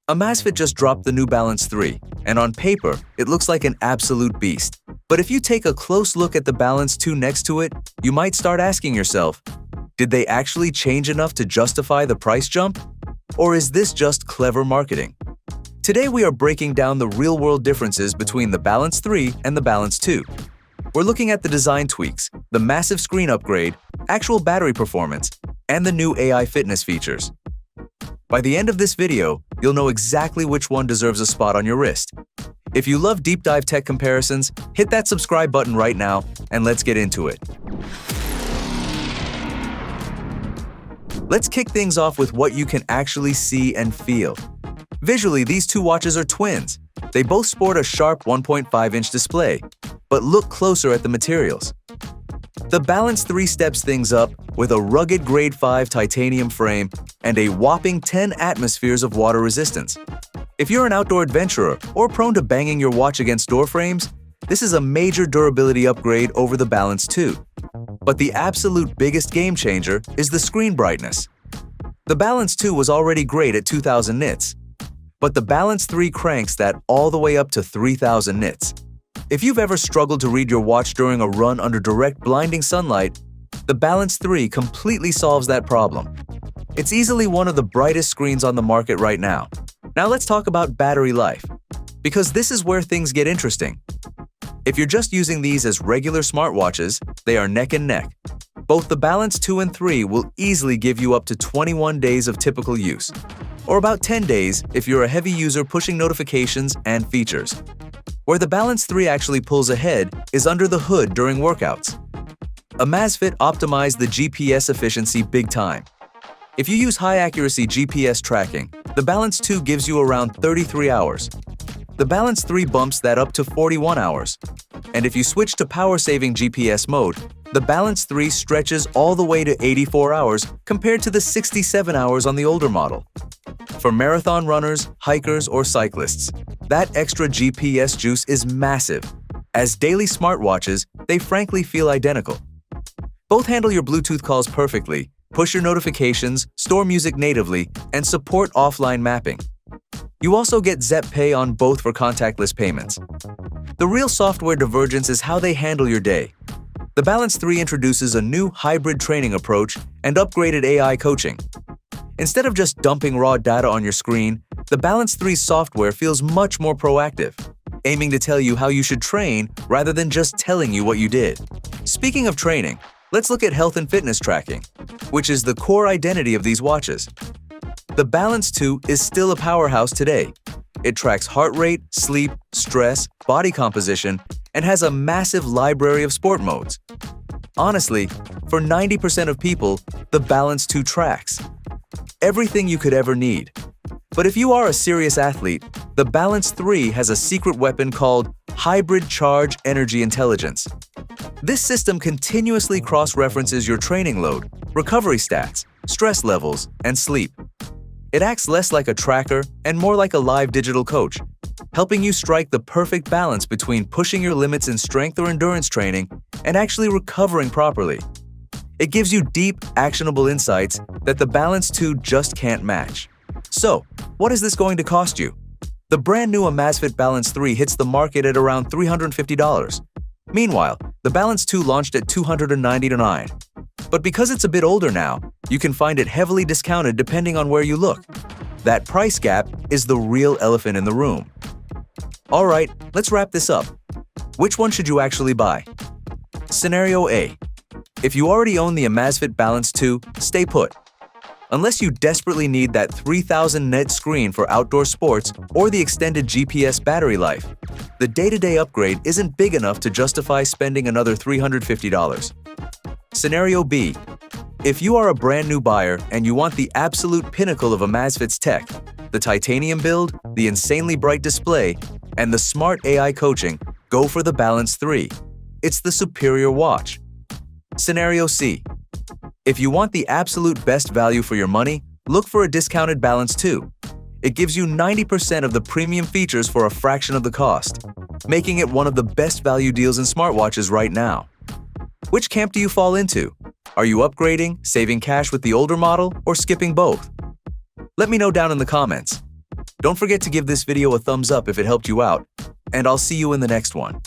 Amazfit just dropped the New Balance 3, and on paper, it looks like an absolute beast. But if you take a close look at the Balance 2 next to it, you might start asking yourself, did they actually change enough to justify the price jump? Or is this just clever marketing? Today we are breaking down the real-world differences between the Balance 3 and the Balance 2. We're looking at the design tweaks, the massive screen upgrade, actual battery performance, and the new AI fitness features. By the end of this video, you'll know exactly which one deserves a spot on your wrist. If you love deep dive tech comparisons, hit that subscribe button right now and let's get into it. Let's kick things off with what you can actually see and feel. Visually, these two watches are twins. They both sport a sharp 1.5-inch display, but look closer at the materials. The Balance 3 steps things up with a rugged Grade 5 titanium frame and a whopping 10 atmospheres of water resistance. If you're an outdoor adventurer or prone to banging your watch against door frames, this is a major durability upgrade over the Balance 2. But the absolute biggest game changer is the screen brightness. The Balance 2 was already great at 2000 nits, but the Balance 3 cranks that all the way up to 3000 nits. If you've ever struggled to read your watch during a run under direct blinding sunlight, the Balance 3 completely solves that problem. It's easily one of the brightest screens on the market right now. Now let's talk about battery life, because this is where things get interesting. If you're just using these as regular smartwatches, they are neck and neck. Both the Balance 2 and 3 will easily give you up to 21 days of typical use, or about 10 days if you're a heavy user pushing notifications and features. Where the Balance 3 actually pulls ahead is under the hood during workouts. Amazfit optimized the GPS efficiency big time. If you use high-accuracy GPS tracking, the Balance 2 gives you around 33 hours. The Balance 3 bumps that up to 41 hours. And if you switch to power-saving GPS mode, the Balance 3 stretches all the way to 84 hours compared to the 67 hours on the older model. For marathon runners, hikers, or cyclists, that extra GPS juice is massive. As daily smartwatches, they frankly feel identical. Both handle your Bluetooth calls perfectly, push your notifications, store music natively, and support offline mapping. You also get Zep Pay on both for contactless payments. The real software divergence is how they handle your day. The Balance 3 introduces a new hybrid training approach and upgraded AI coaching. Instead of just dumping raw data on your screen, the Balance 3's software feels much more proactive, aiming to tell you how you should train rather than just telling you what you did. Speaking of training, let's look at health and fitness tracking, which is the core identity of these watches. The Balance 2 is still a powerhouse today. It tracks heart rate, sleep, stress, body composition, and has a massive library of sport modes. Honestly, for 90% of people, the Balance 2 tracks everything you could ever need. But if you are a serious athlete, the Balance 3 has a secret weapon called Hybrid Charge Energy Intelligence. This system continuously cross-references your training load, recovery stats, stress levels, and sleep. It acts less like a tracker and more like a live digital coach, helping you strike the perfect balance between pushing your limits in strength or endurance training and actually recovering properly. It gives you deep, actionable insights that the Balance 2 just can't match. So, what is this going to cost you? The brand new Amazfit Balance 3 hits the market at around $350. Meanwhile, the Balance 2 launched at $299. But because it's a bit older now, you can find it heavily discounted depending on where you look. That price gap is the real elephant in the room. Alright, let's wrap this up. Which one should you actually buy? Scenario A. If you already own the Amazfit Balance 2, stay put. Unless you desperately need that 3000 net screen for outdoor sports or the extended GPS battery life, the day-to-day upgrade isn't big enough to justify spending another $350. Scenario B. If you are a brand new buyer and you want the absolute pinnacle of Amazfit's tech, the titanium build, the insanely bright display, and the smart AI coaching, go for the Balance 3. It's the superior watch. Scenario C. If you want the absolute best value for your money, look for a discounted Balance 2. It gives you 90% of the premium features for a fraction of the cost, making it one of the best value deals in smartwatches right now. Which camp do you fall into? Are you upgrading, saving cash with the older model, or skipping both? Let me know down in the comments. Don't forget to give this video a thumbs up if it helped you out, and I'll see you in the next one.